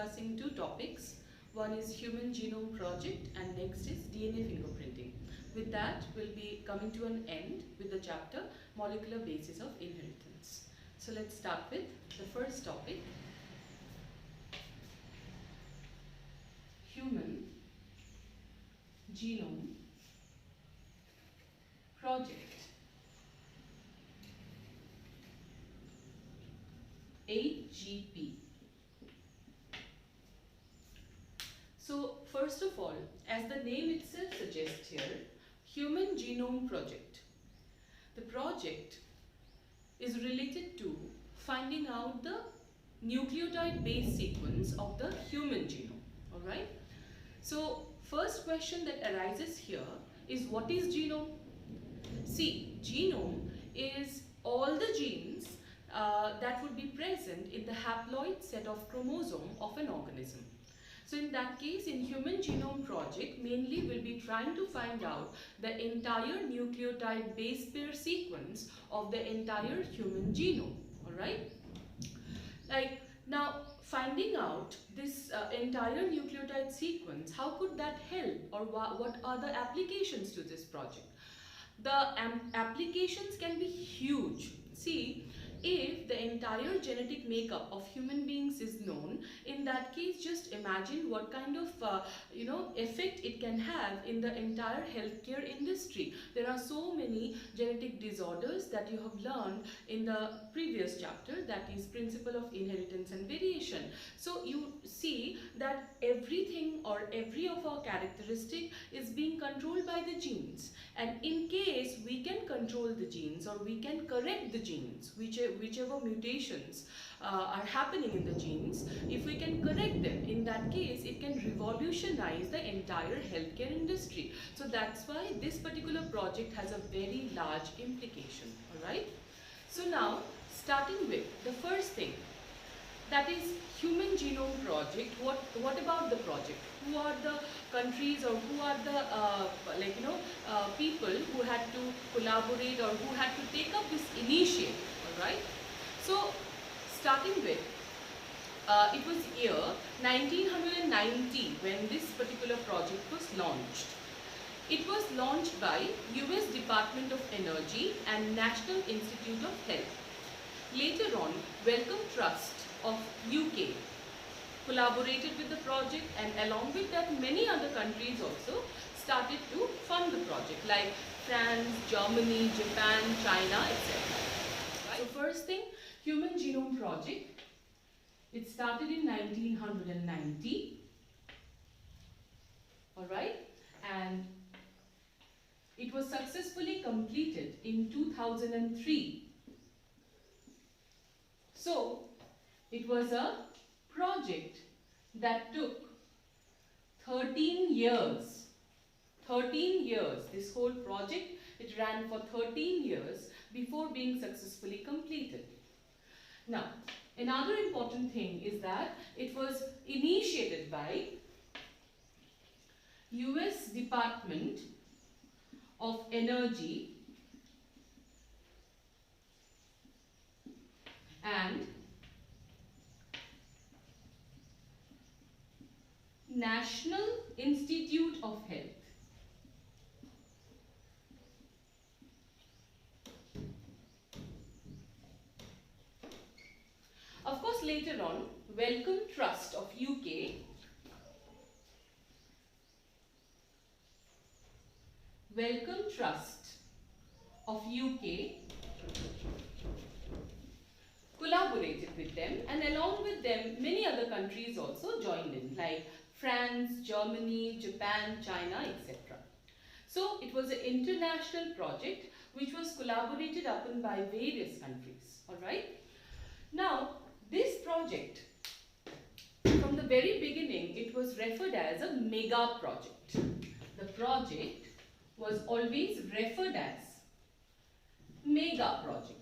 discussing two topics. One is Human Genome Project and next is DNA fingerprinting. With that, we'll be coming to an end with the chapter Molecular Basis of Inheritance. So let's start with the first topic, Human Genome Project. HGP. So first of all, as the name itself suggests here, Human Genome Project. The project is related to finding out the nucleotide base sequence of the human genome. Alright? So first question that arises here is, what is genome? See, genome is all the genes that would be present in the haploid set of chromosome of an organism. So in that case, in Human Genome Project, mainly we'll be trying to find out the entire nucleotide base pair sequence of the entire human genome. Alright? Like, now finding out this entire nucleotide sequence, how could that help, or what are the applications to this project? The applications can be huge. See, if the entire genetic makeup of human beings is known, in that case just imagine what kind of effect it can have in the entire healthcare industry. There are so many genetic disorders that you have learned in the previous chapter, that is Principle of Inheritance and Variation. So you see that everything or every of our characteristic is being controlled by the genes, and in case we can control the genes or we can correct the genes, whichever mutations are happening in the genes, if we can correct them, in that case it can revolutionize the entire healthcare industry. So that's why this particular project has a very large implication. Alright? So now, starting with the first thing, that is Human Genome Project. What about the project? Who are the countries, or who are the people who had to collaborate or who had to take up this initiative? Alright? So starting with, it was year 1990 when this particular project was launched. It was launched by US Department of Energy and National Institute of Health. Later on, Wellcome Trust of UK collaborated with the project, and along with that many other countries also started to fund the project, like France, Germany, Japan, China, etc. Right? So first thing, Human Genome Project, it started in 1990, alright, and it was successfully completed in 2003. So it was a project that took 13 years. 13 years. This whole project, it ran for 13 years before being successfully completed. Now, another important thing is that it was initiated by US Department of Energy and National Institute of Health. Of course, later on, Wellcome Trust of UK, Wellcome Trust of UK collaborated with them, and along with them many other countries also joined in, like France, Germany, Japan, China, etc. So it was an international project which was collaborated upon by various countries. Alright? Now, this project, from the very beginning, it was referred as a mega project. The project was always referred as mega project.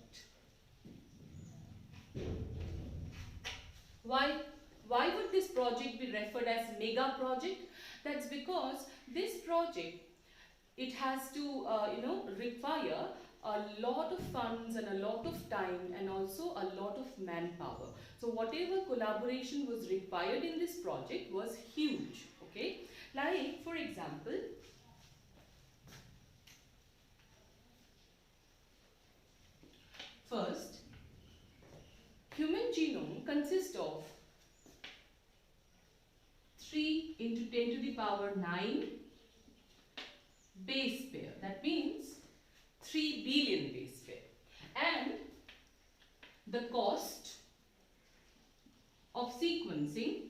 Why would this project be referred as mega project? That's because this project, it has to require a lot of funds and a lot of time and also a lot of manpower. So whatever collaboration was required in this project was huge. Okay, like for example, first, human genome consists of 3 into 10 to the power 9 base pair. That means 3 billion base pair. And the cost of sequencing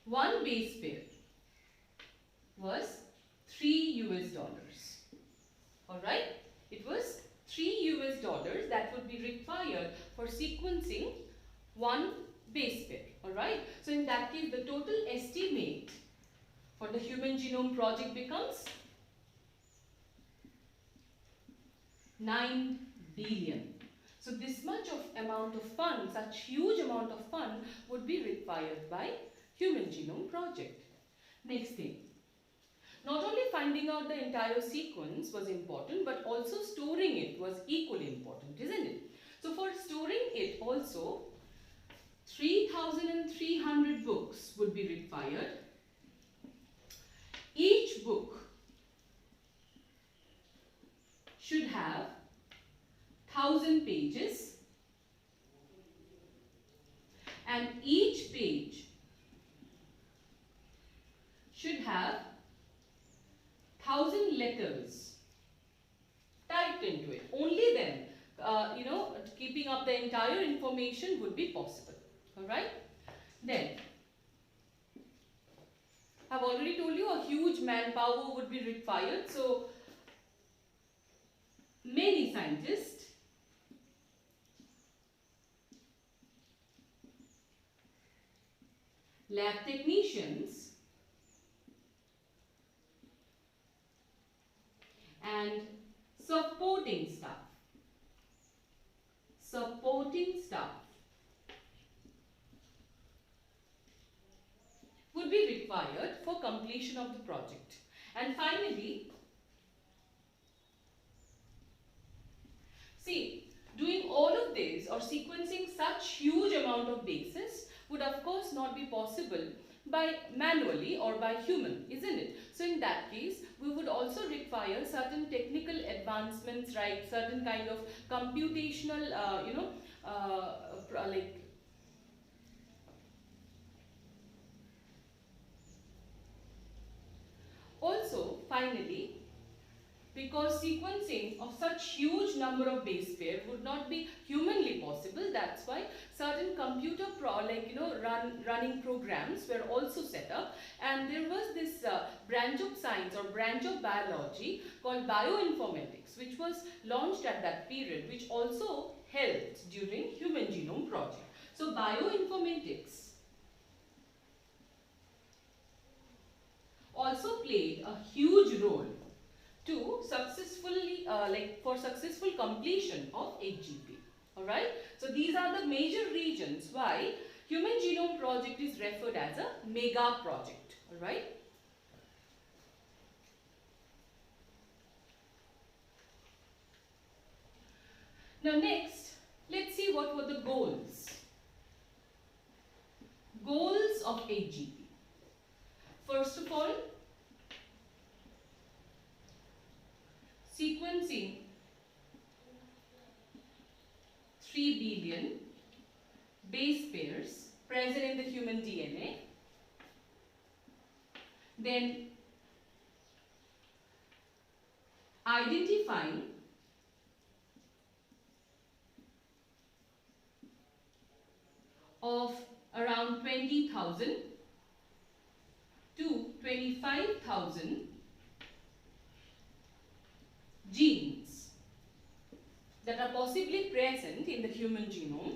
one base pair was $3. Alright? It was $3 that would be required for sequencing one base pair. Alright? So in that case, the total estimate for the Human Genome Project becomes 9 billion. So this much of amount of fund, such huge amount of fund would be required by Human Genome Project. Next thing, not only finding out the entire sequence was important, but also storing it was equally important, isn't it? So for storing it also, 3,300 books would be required. Each book should have 1,000 pages, and each page should have 1,000 letters typed into it. Only then, keeping up the entire information would be possible. Alright? Then, I've already told you a huge manpower would be required. So, many scientists lab technicians and supporting staff would be required for completion of the project. And finally, see, doing all of this or sequencing such huge amount of bases would of course not be possible by manually or by human, isn't it? So in that case, we would also require certain technical advancements, right? Certain kind of computational, also finally, because sequencing of such huge number of base pair would not be humanly possible, that's why certain computer running programs were also set up, and there was this branch of science or branch of biology called bioinformatics, which was launched at that period, which also helped during Human Genome Project. So bioinformatics also played a huge role to successfully, for successful completion of HGP. Alright, so these are the major reasons why Human Genome Project is referred as a mega project. Alright. Now next, let's see what were the goals. Goals of HGP. First of all, sequencing 3 billion base pairs present in the human DNA. Then identifying of around 20,000 to 25,000 genes that are possibly present in the human genome.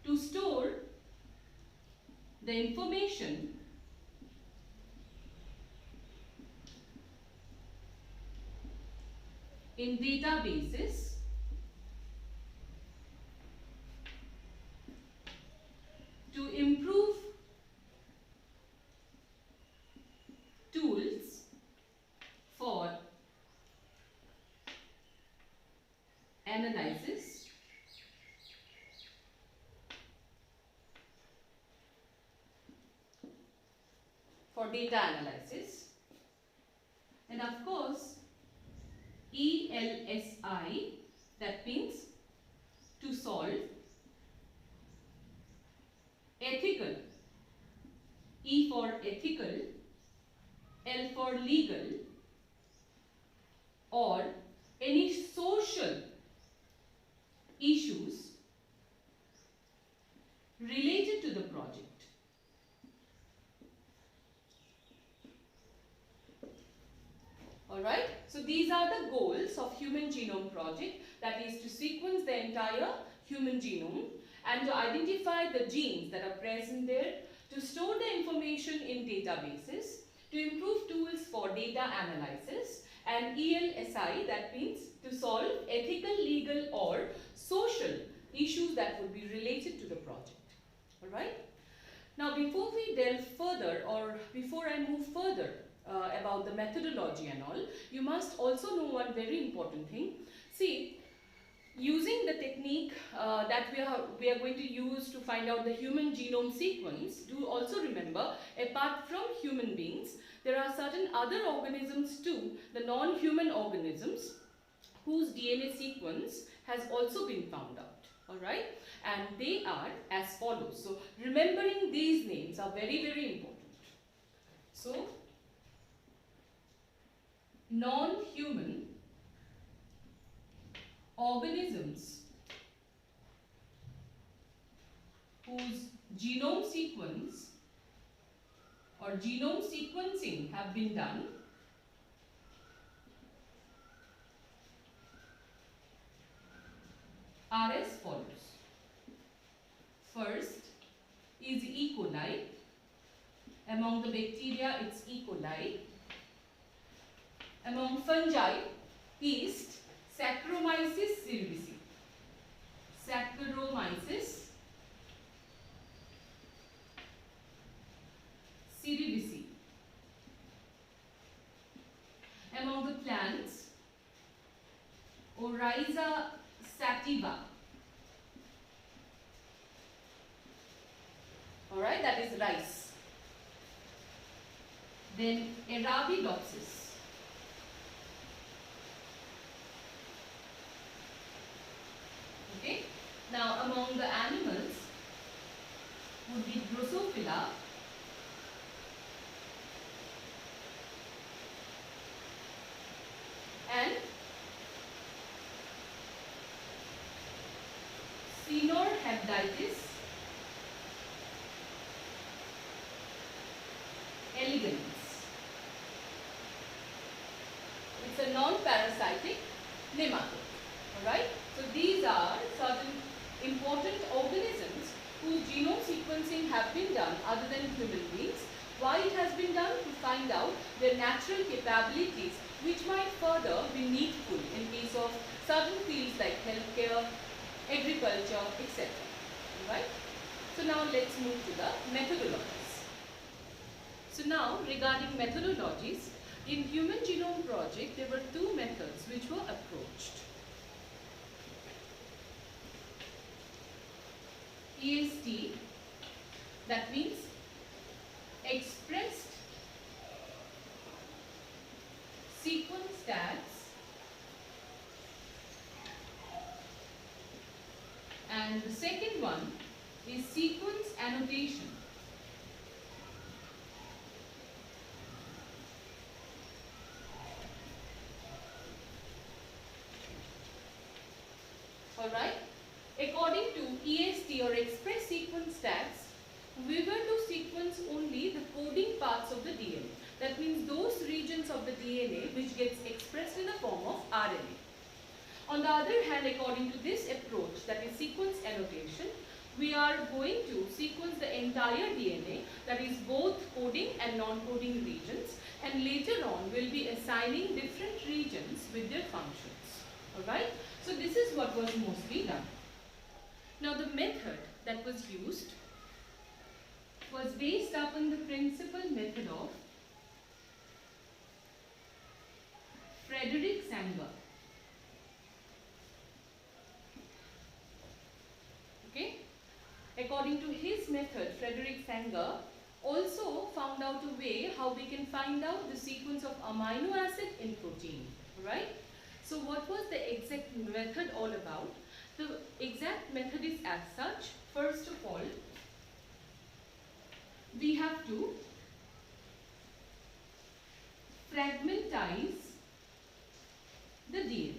To store the information in databases analysis, for data analysis, and of course ELSI, that means to solve ethical, E for ethical, L for legal, or any social issues related to the project. Alright, so these are the goals of Human Genome Project, that is to sequence the entire human genome and to identify the genes that are present there, to store the information in databases, to improve tools for data analysis, and ELSI, that means to solve ethical, legal or social issues that would be related to the project. Alright. Now before we delve further, or before I move further about the methodology and all, you must also know one very important thing. See, using the technique that we are going to use to find out the human genome sequence, do also remember, apart from human beings, there are certain other organisms too, the non-human organisms, whose DNA sequence has also been found out. Alright, and they are as follows. So remembering these names are very, very important. So non-human organisms whose genome sequence or genome sequencing have been done are as follows. First is E. coli. Among the bacteria, it's E. coli. Among fungi, yeast, Saccharomyces cerevisiae. Saccharomyces cerevisiae. Among the plants, Oryza sativa. Alright, that is rice. Then Arabidopsis. Okay. Now among the animals would be Drosophila, and Caenorhabditis elegans. It's a non-parasitic nematode. Alright. So these are certain important organisms whose genome sequencing have been done other than human beings. Why it has been done? To find out their natural capabilities, which might further be needful in case of certain fields like healthcare, agriculture, etc. Alright. So now let's move to the methodologies. So now regarding methodologies, in Human Genome Project there were two methods which were approached. EST, that means expressed sequence stats, and the second one is sequence annotation. Alright. According to EST or express sequence stats, we were to sequence only the coding parts of the DNA. That means those regions of the DNA which gets expressed in the form of RNA. On the other hand, according to this approach, that is sequence annotation, we are going to sequence the entire DNA, that is both coding and non-coding regions, and later on we'll be assigning different regions with their functions. Alright. So this is what was mostly done. Now the method that was used was based upon the principal method of Frederick Sanger. According to his method, Frederick Sanger also found out a way how we can find out the sequence of amino acid in protein, right? So what was the exact method all about? The exact method is as such. First of all, we have to fragmentize the DNA.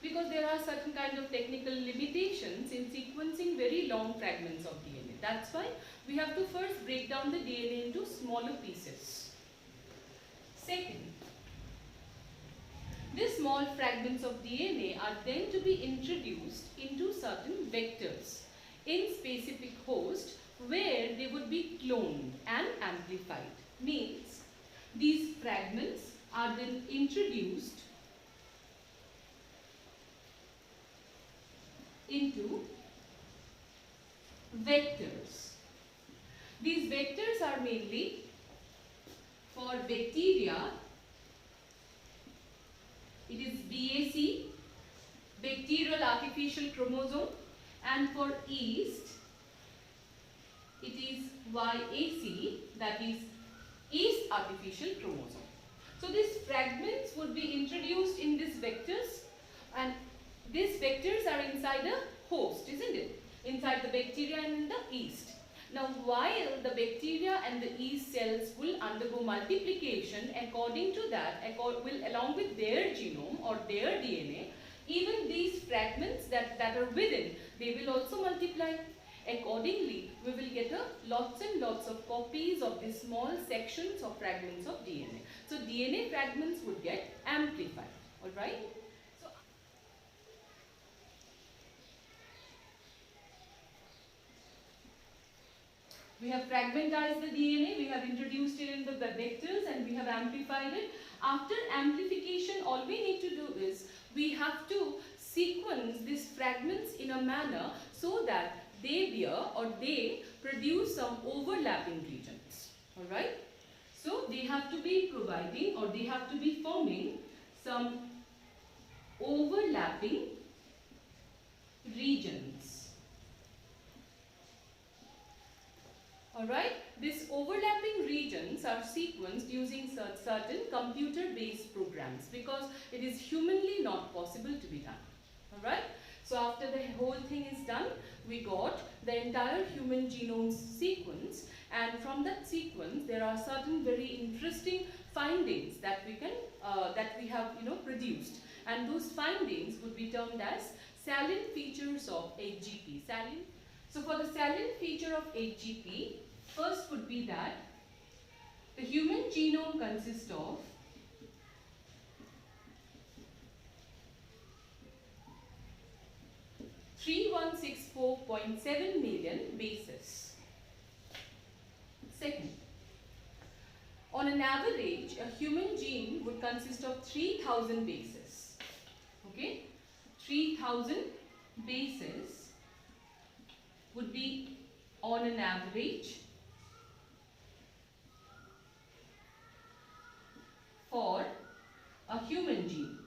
Because there are certain kind of technical limitations in sequencing very long fragments of DNA. That's why we have to first break down the DNA into smaller pieces. Second, these small fragments of DNA are then to be introduced into certain vectors in specific host where they would be cloned and amplified. Means these fragments are then introduced into vectors. These vectors are mainly for bacteria, it is BAC, bacterial artificial chromosome, and for yeast, it is YAC, that is yeast artificial chromosome. So these fragments would be introduced in these vectors, and these vectors are inside a host, isn't it? Inside the bacteria and in the yeast. Now, while the bacteria and the yeast cells will undergo multiplication, according to that, along with their genome or their DNA, even these fragments that are within, they will also multiply. Accordingly, we will get lots and lots of copies of these small sections or fragments of DNA. So, DNA fragments would get amplified. Alright? We have fragmentized the DNA, we have introduced it in the vectors, and we have amplified it. After amplification, all we need to do is we have to sequence these fragments in a manner so that they produce some overlapping regions. Alright? So they have to be providing, or they have to be forming some overlapping regions. Alright, these overlapping regions are sequenced using certain computer-based programs because it is humanly not possible to be done. Alright, so after the whole thing is done, we got the entire human genome sequence, and from that sequence there are certain very interesting findings that we have produced, and those findings would be termed as salient features of HGP. So for the salient feature of HGP, first would be that the human genome consists of 3164.7 million bases. Second, on an average, a human gene would consist of 3000 bases. Okay, 3000 bases would be on an average for a human gene.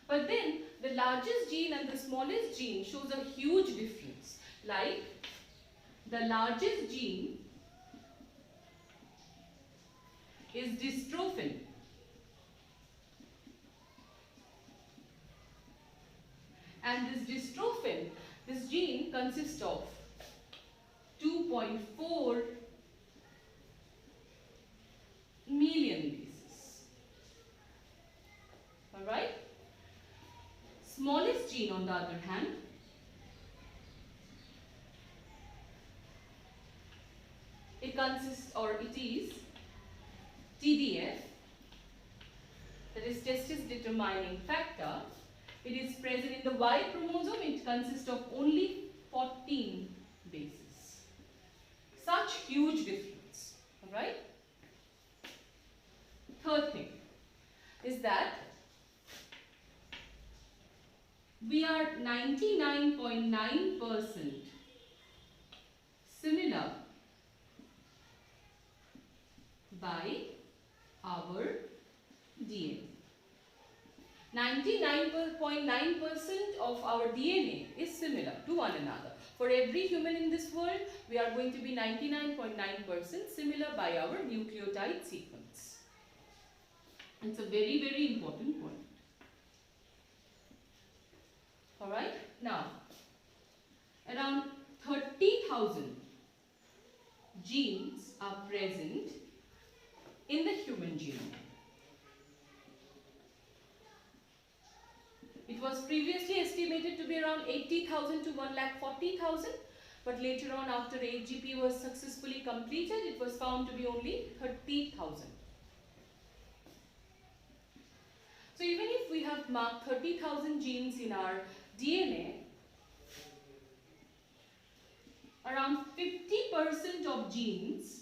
But then the largest gene and the smallest gene shows a huge difference. Like the largest gene is dystrophin. And this dystrophin, this gene consists of 2.4 million bases. Alright? Smallest gene, on the other hand, it is TDF, that is testis determining factor. It is present in the Y chromosome. It consists of only 14 bases. Such huge difference. Alright? Third thing is that we are 99.9% similar by our DNA. 99.9% of our DNA is similar to one another. For every human in this world, we are going to be 99.9% similar by our nucleotide sequence. It's a very, very important point. Alright, now around 30,000 genes are present in the human genome. It was previously estimated to be around 80,000 to 1,40,000, but later on, after AGP was successfully completed, it was found to be only 30,000. So even if we have marked 30,000 genes in our DNA, around 50% of genes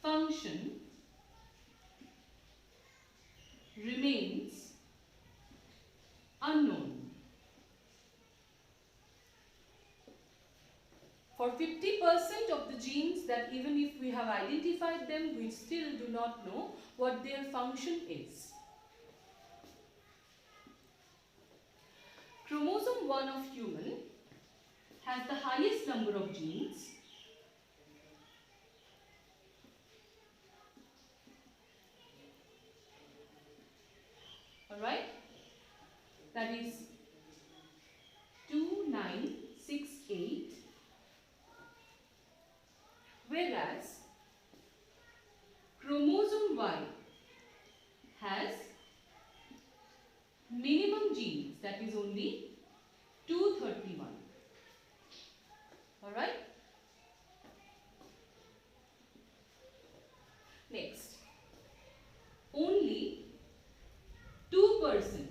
function remains unknown. For 50% of the genes that even if we have identified them, we still do not know what their function is. Chromosome 1 of human has the highest number of genes. Alright? That is 2968. Whereas chromosome Y has minimum genes, that is only 231. Alright? Next, only 2%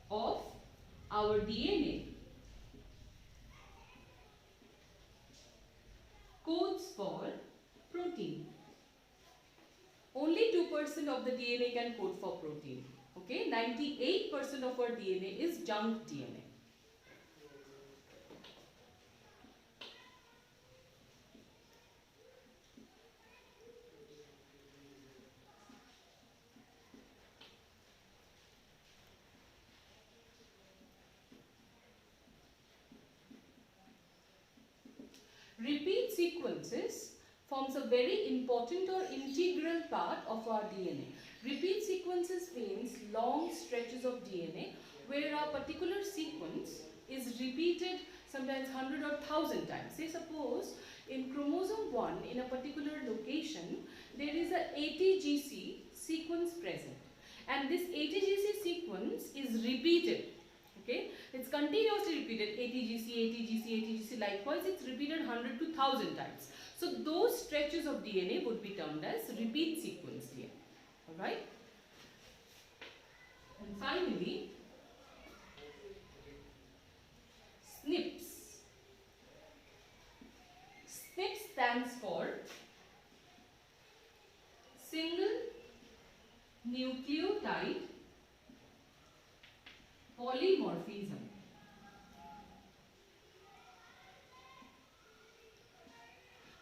of our DNA codes for protein. Only 2% of the DNA can code for protein. Okay, 98% of our DNA is junk DNA. Repeat sequences forms a very important or integral part of our DNA. Repeat sequences means long stretches of DNA where a particular sequence is repeated sometimes 100 or 1,000 times. Say suppose in chromosome 1 in a particular location there is a ATGC sequence present, and this ATGC sequence is repeated. Okay, it's continuously repeated ATGC, ATGC, ATGC. Likewise, it's repeated 100 to 1,000 times. So those stretches of DNA would be termed as repeat sequence DNA. Alright? And finally, SNPs. SNP stands for single nucleotide polymorphism.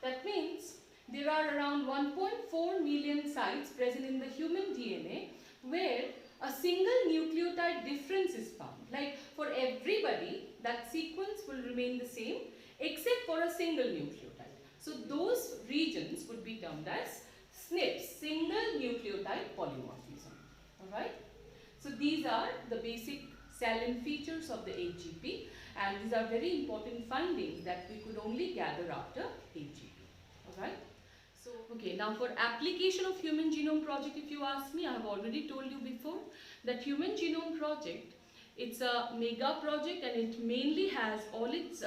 That means there are around 1.4 million sites present in the human DNA where a single nucleotide difference is found. Like for everybody, that sequence will remain the same except for a single nucleotide. So those regions would be termed as SNPs, single nucleotide polymorphism. Alright? So these are the basic salient features of the AGP, and these are very important findings that we could only gather after AGP. Alright? So, okay, now for application of Human Genome Project, if you ask me, I have already told you before that Human Genome Project, it's a mega project and it mainly has all its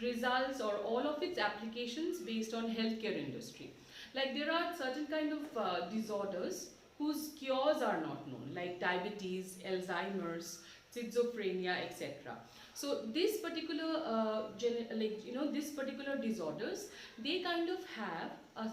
results or all of its applications based on healthcare industry. Like there are certain kind of disorders whose cures are not known, like diabetes, Alzheimer's, schizophrenia, etc. So this particular this particular disorders, they kind of have a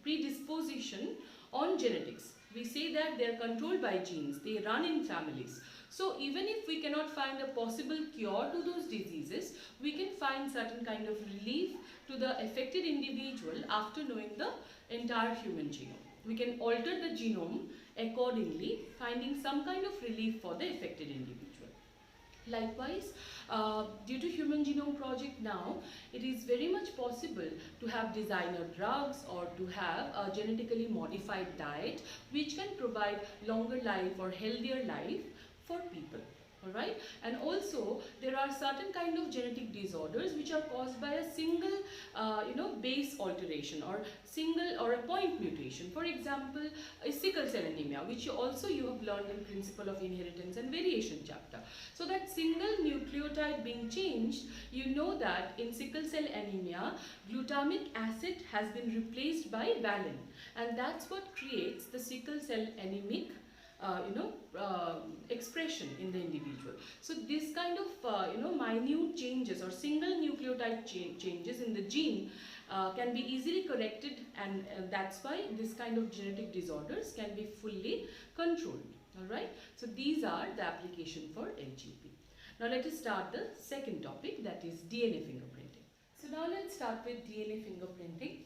predisposition on genetics. We say that they are controlled by genes, they run in families. So even if we cannot find a possible cure to those diseases, we can find certain kind of relief to the affected individual after knowing the entire human genome. We can alter the genome accordingly, finding some kind of relief for the affected individual. Likewise, due to Human Genome Project now, it is very much possible to have designer drugs or to have a genetically modified diet which can provide longer life or healthier life for people. Alright, and also there are certain kind of genetic disorders which are caused by a single base alteration or single or a point mutation. For example, a sickle cell anemia, which you have learned in Principle of Inheritance and Variation chapter. So that single nucleotide being changed, you know that in sickle cell anemia, glutamic acid has been replaced by valine, and that's what creates the sickle cell anemic expression in the individual. So this kind of minute changes or single nucleotide changes in the gene can be easily corrected, and that's why this kind of genetic disorders can be fully controlled. Alright, so these are the application for LGP. Now let us start the second topic, that is DNA fingerprinting. So now let's start with DNA fingerprinting.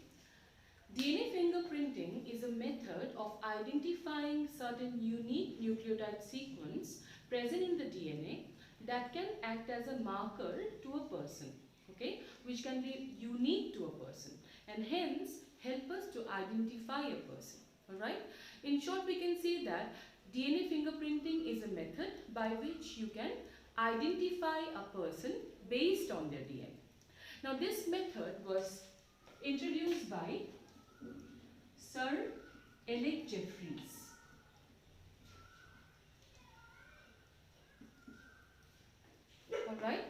DNA fingerprinting is a method of identifying certain unique nucleotide sequence present in the DNA that can act as a marker to a person, okay, which can be unique to a person and hence help us to identify a person. Alright, in short, we can say that DNA fingerprinting is a method by which you can identify a person based on their DNA. Now this method was introduced by Sir Alec Jeffreys. Alright.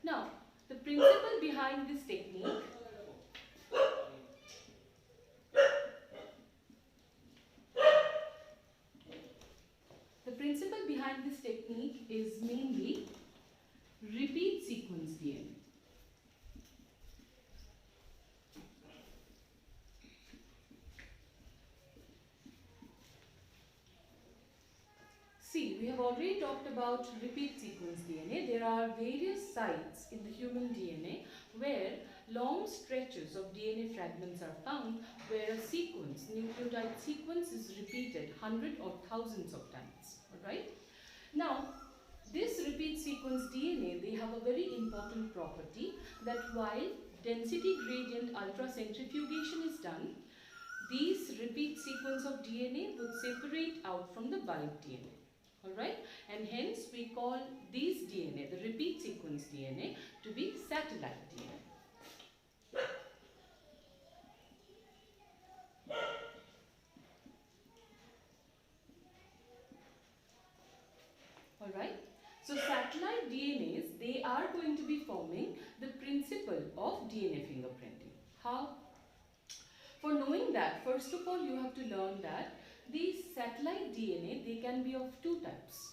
Now, the principle behind this technique is mainly repeat sequence DNA. See, we have already talked about repeat sequence DNA. There are various sites in the human DNA where long stretches of DNA fragments are found where a sequence, nucleotide sequence is repeated hundreds or thousands of times. Alright? Now, this repeat sequence DNA, they have a very important property that while density gradient ultracentrifugation is done, these repeat sequence of DNA would separate out from the bulk DNA. Alright, and hence we call these DNA, the repeat sequence DNA, to be satellite DNA. Alright, so satellite DNAs, they are going to be forming the principle of DNA fingerprinting. How? For knowing that, first of all, you have to learn that these satellite DNA, they can be of two types.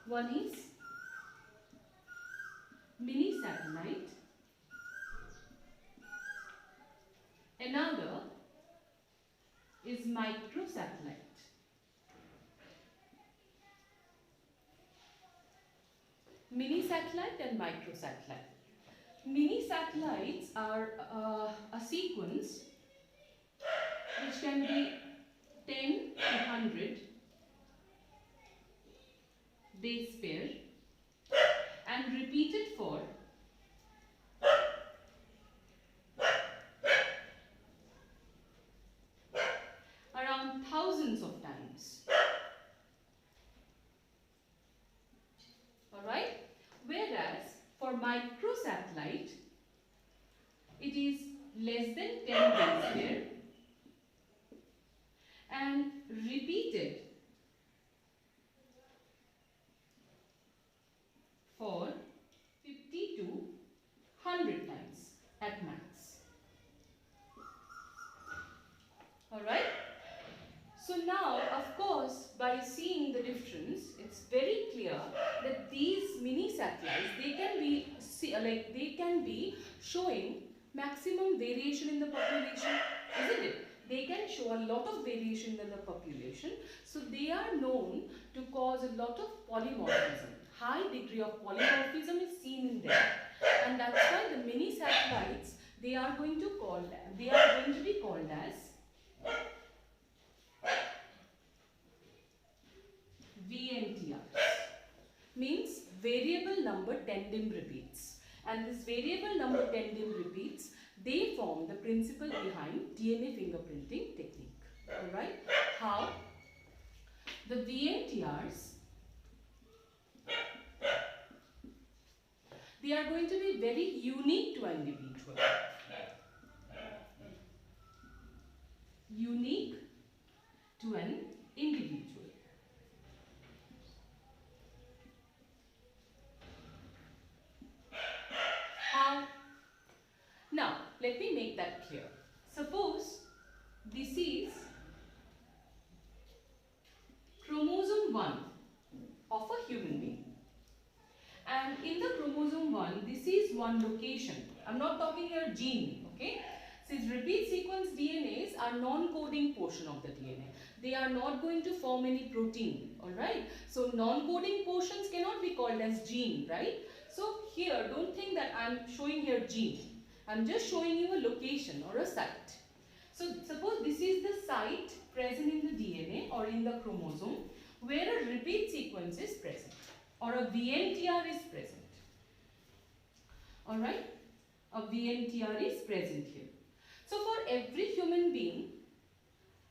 One is mini satellite, another is microsatellite. Mini satellite and microsatellite. Mini satellites are a sequence which can be 10 to 100 base pair and repeated for around thousands of times. Alright? Whereas for microsatellite, it is less than 10 base pair and repeated for 50 to 100 times at max. Alright? So now, of course, by seeing the difference, it's very clear that these mini satellites, they can be showing maximum variation in the population, isn't it? They can show a lot of variation in the population. So they are known to cause a lot of polymorphism. High degree of polymorphism is seen in them, and that's why the mini satellites, they are going to be called as VNTRs. Means variable number tandem repeats. And this variable number tandem repeats, they form the principle behind DNA fingerprinting technique. Alright? How? The VNTRs, they are going to be very unique to an individual. Unique to an individual. How? Now, let me make that clear. Suppose this is chromosome 1 of a human being. And in the chromosome 1, this is one location. I'm not talking here gene, okay? Since repeat sequence DNAs are non-coding portion of the DNA. They are not going to form any protein, alright? So non-coding portions cannot be called as gene, right? So here, don't think that I'm showing here gene. I'm just showing you a location or a site. So suppose this is the site present in the DNA or in the chromosome where a repeat sequence is present or a VNTR is present. Alright? A VNTR is present here. So for every human being,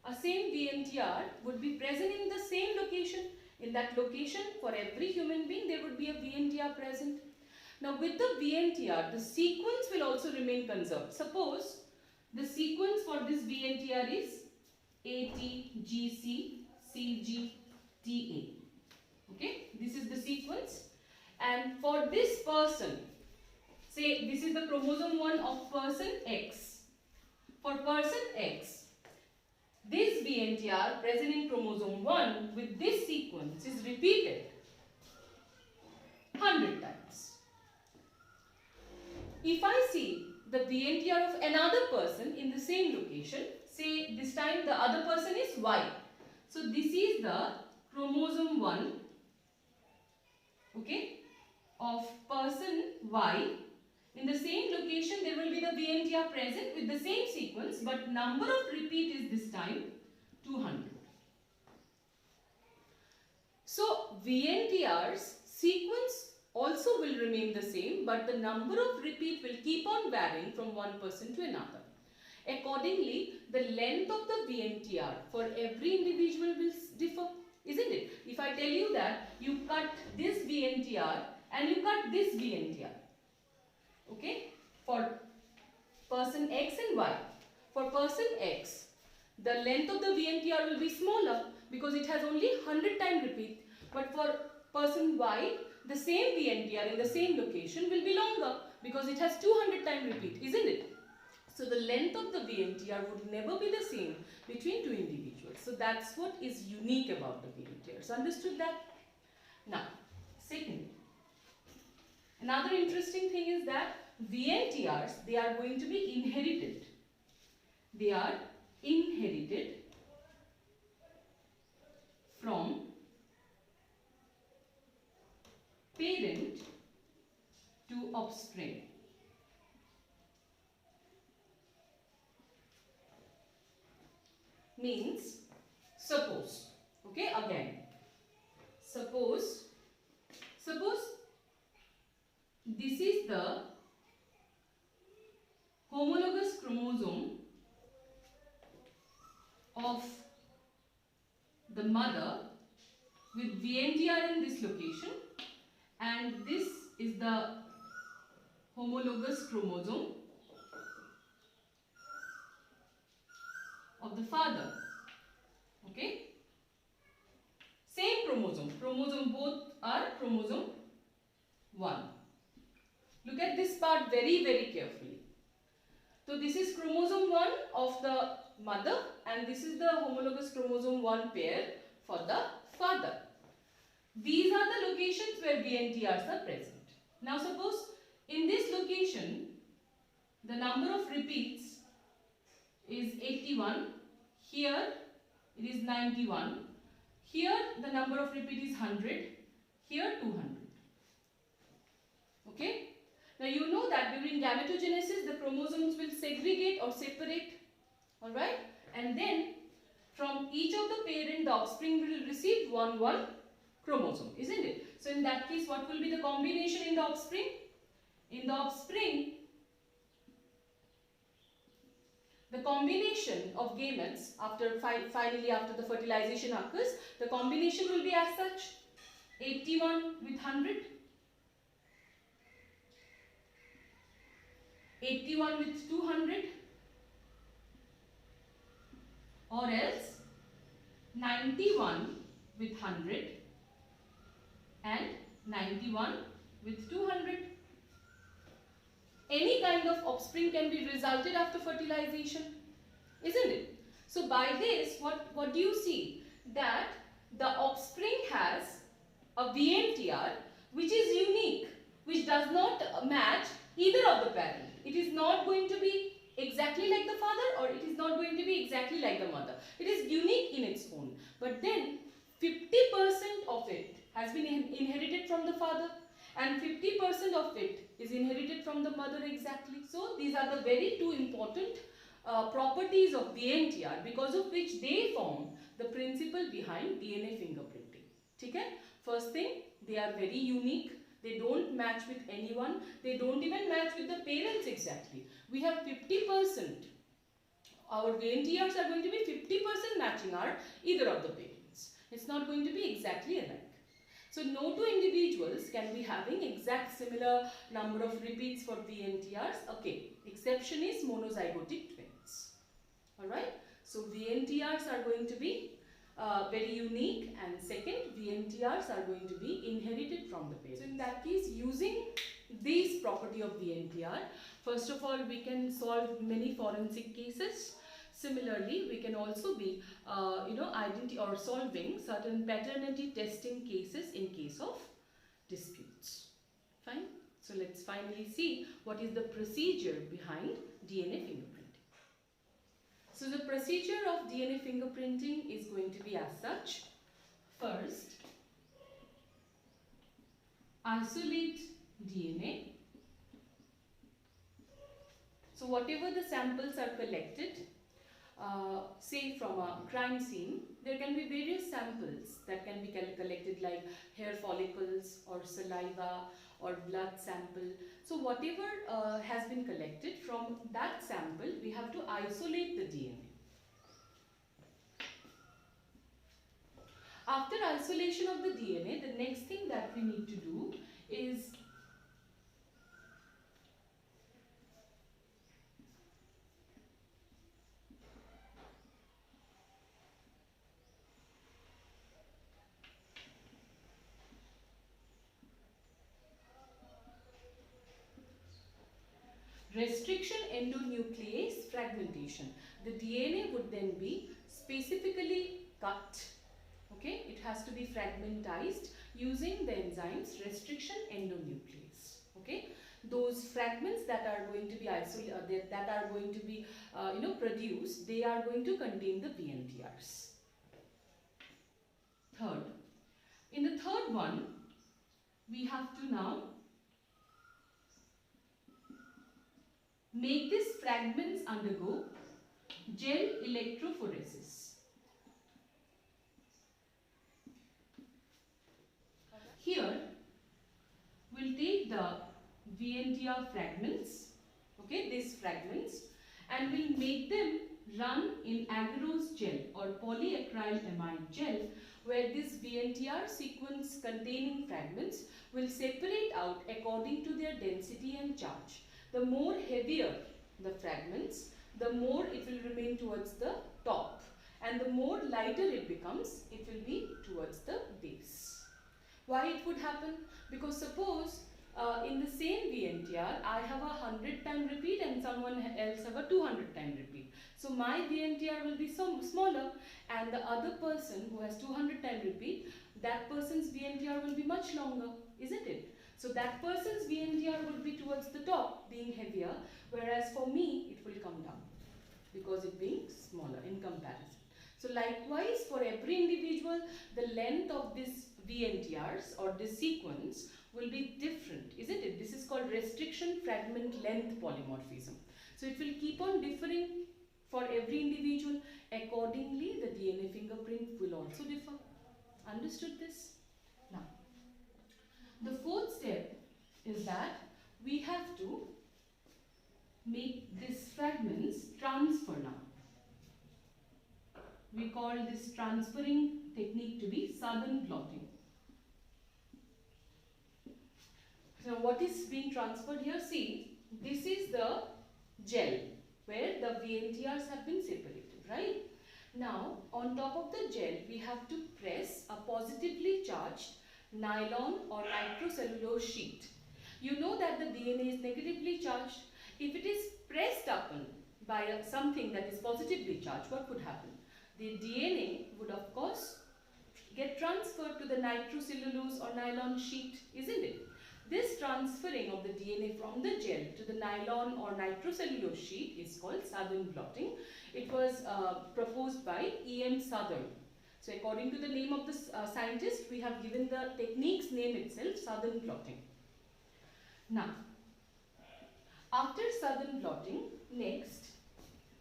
a same VNTR would be present in the same location. In that location, for every human being, there would be a VNTR present. Now with the VNTR, the sequence will also remain conserved. Suppose the sequence for this VNTR is ATGCCGTA. Okay, this is the sequence. And for this person, say this is the chromosome 1 of person X. For person X, this VNTR present in chromosome 1 with this sequence is repeated 100 times. If I see the VNTR of another person in the same location, say this time the other person is Y. So this is the chromosome 1, okay, of person Y. In the same location there will be the VNTR present with the same sequence, but number of repeat is this time 200. So VNTR's sequence also will remain the same, but the number of repeat will keep on varying from one person to another. Accordingly, the length of the VNTR for every individual will differ, isn't it? If I tell you that you cut this VNTR and you cut this VNTR, okay, for person X and Y. For person X, the length of the VNTR will be smaller because it has only 100 time repeat. But for person Y, the same VNTR in the same location will be longer because it has 200 time repeat, isn't it? So the length of the VNTR would never be the same between two individuals. So that's what is unique about the VNTRs. Understood that? Now, second, another interesting thing is that VNTRs, they are going to be inherited. They are inherited from parent to offspring. Means, suppose, okay, again, suppose this is the homologous chromosome of the mother with VNTR in this location, and this is the homologous chromosome of the father. Okay, same chromosome, both are chromosome 1. Look at this part very carefully. So this is chromosome 1 of the mother and this is the homologous chromosome 1 pair for the father. These are the locations where VNTRs are present. Now suppose in this location the number of repeats is 81, here it is 91, here the number of repeat is 100, here 200. Okay? Now you know that during gametogenesis the chromosomes will segregate or separate, alright? and then from each of the parent the offspring will receive one chromosome, isn't it? So in that case, what will be the combination in the offspring? In the offspring, the combination of gametes finally after the fertilization occurs, the combination will be as such: 81 with 100, 81 with 200, or else 91 with 100 and 91 with 200. Any kind of offspring can be resulted after fertilization, isn't it? So by this, what do you see? That the offspring has a VNTR which is unique, which does not match either of the parent. It is not going to be exactly like the father, or it is not going to be exactly like the mother. It is unique in its own. But then 50% of it has been inherited from the father, and 50% of it is inherited from the mother exactly. So these are the very two important properties of VNTR, because of which they form the principle behind DNA fingerprinting. Okay? First thing, they are very unique. They don't match with anyone. They don't even match with the parents exactly. We have 50%. Our VNTRs are going to be 50% matching our either of the parents. It's not going to be exactly alike. So no two individuals can be having exact similar number of repeats for VNTRs. Okay, exception is monozygotic twins. Alright, so VNTRs are going to be very unique, and second, VNTRs are going to be inherited from the parents. So in that case, using this property of VNTR, first of all, we can solve many forensic cases. Similarly, we can also be, solving certain paternity testing cases in case of disputes. Fine. So let's finally see what is the procedure behind DNA fingerprinting. So the procedure of DNA fingerprinting is going to be as such. First, isolate DNA. So whatever the samples are collected, say from a crime scene, there can be various samples that can be collected, like hair follicles or saliva or blood sample. So whatever has been collected from that sample, we have to isolate the DNA. After isolation of the DNA, the next thing that we need to do is restriction endonuclease fragmentation. The DNA would then be specifically cut. Okay, it has to be fragmentized using the enzymes restriction endonuclease. Okay, those fragments that are going to be isolated, that are going to be produced, they are going to contain the VNTRs. Third, in the third one, we have to now make these fragments undergo gel electrophoresis. Here, we'll take the VNTR fragments, okay, these fragments, and we'll make them run in agarose gel or polyacrylamide gel, where this VNTR sequence containing fragments will separate out according to their density and charge. The more heavier the fragments, the more it will remain towards the top, and the more lighter it becomes, it will be towards the base. Why it would happen? Because suppose in the same VNTR, I have a 100 time repeat and someone else have a 200 time repeat. So my VNTR will be so smaller, and the other person who has 200 time repeat, that person's VNTR will be much longer, isn't it? So that person's VNTR would be towards the top, being heavier, whereas for me it will come down because it being smaller in comparison. So likewise, for every individual, the length of this VNTRs or this sequence will be different, isn't it? This is called restriction fragment length polymorphism. So it will keep on differing for every individual. Accordingly, the DNA fingerprint will also differ. Understood this? Now, the fourth step is that we have to make these fragments transfer now. We call this transferring technique to be southern blotting. So what is being transferred here? See, this is the gel where the VNTRs have been separated, right? Now, on top of the gel, we have to press a positively charged nylon or nitrocellulose sheet. You know that the DNA is negatively charged. If it is pressed upon by something that is positively charged, what would happen? The DNA would of course get transferred to the nitrocellulose or nylon sheet, isn't it? This transferring of the DNA from the gel to the nylon or nitrocellulose sheet is called southern blotting. It was proposed by E.M. Southern. So according to the name of the scientist, we have given the technique's name itself, southern blotting. Now, after southern blotting, next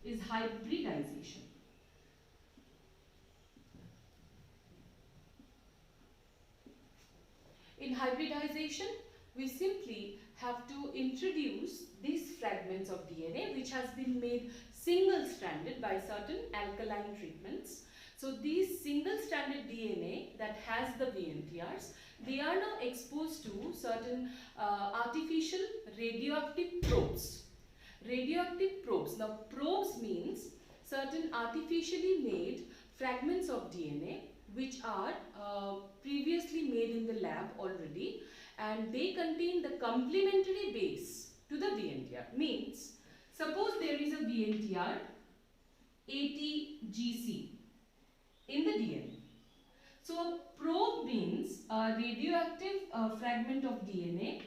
is hybridization. In hybridization, we simply have to introduce these fragments of DNA which has been made single-stranded by certain alkaline treatments. So these single-stranded DNA that has the VNTRs, they are now exposed to certain artificial radioactive probes. Radioactive probes. Now probes means certain artificially made fragments of DNA which are previously made in the lab already, and they contain the complementary base to the VNTR. Means, suppose there is a VNTR ATGC in the DNA. So a probe means a radioactive fragment of DNA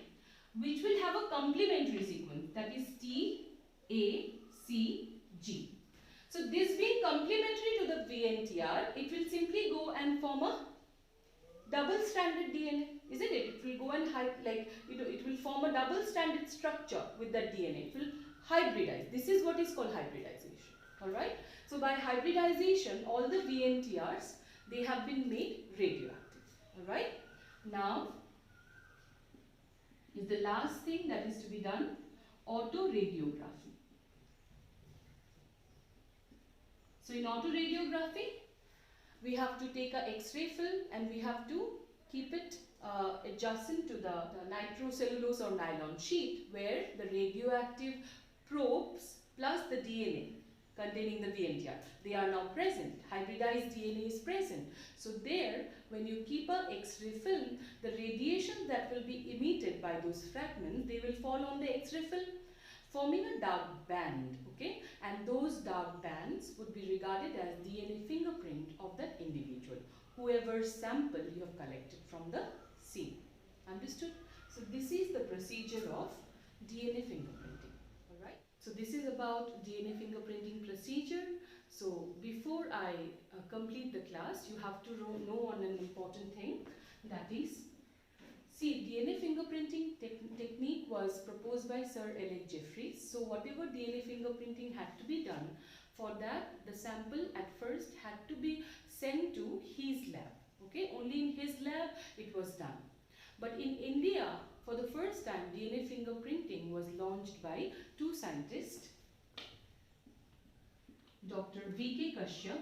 which will have a complementary sequence, that is TACG. So this being complementary to the VNTR, it will simply go and form a double-stranded DNA, isn't it? It will go and it will form a double-stranded structure with that DNA. It will hybridize. This is what is called hybridization. All right. So by hybridization, all the VNTRs, they have been made radioactive. All right. Now is the last thing that is to be done, autoradiography. So in autoradiography, we have to take a X-ray film and we have to keep it adjacent to the nitrocellulose or nylon sheet where the radioactive probes plus the DNA containing the VNTR, they are now present. Hybridized DNA is present. So there, when you keep a X-ray film, the radiation that will be emitted by those fragments, they will fall on the X-ray film, forming a dark band, okay? And those dark bands would be regarded as DNA fingerprint of that individual, whoever sample you have collected from the scene. Understood? So this is the procedure of DNA fingerprinting. Alright? So this is about DNA fingerprinting procedure. So before I complete the class, you have to know on an important thing, that is, see, DNA fingerprinting technique was proposed by Sir Alec Jeffreys. So whatever DNA fingerprinting had to be done, for that the sample at first had to be sent to his lab. Okay, only in his lab it was done. But in India, for the first time, DNA fingerprinting was launched by two scientists, Dr. V.K. Kashyap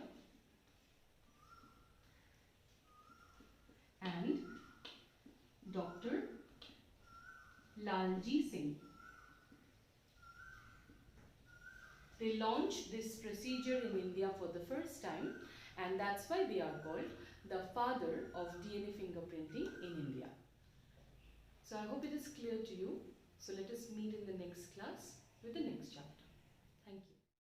and Dr. Lalji Singh. They launched this procedure in India for the first time, and that's why they are called the father of DNA fingerprinting in India. So I hope it is clear to you. So let us meet in the next class with the next chapter.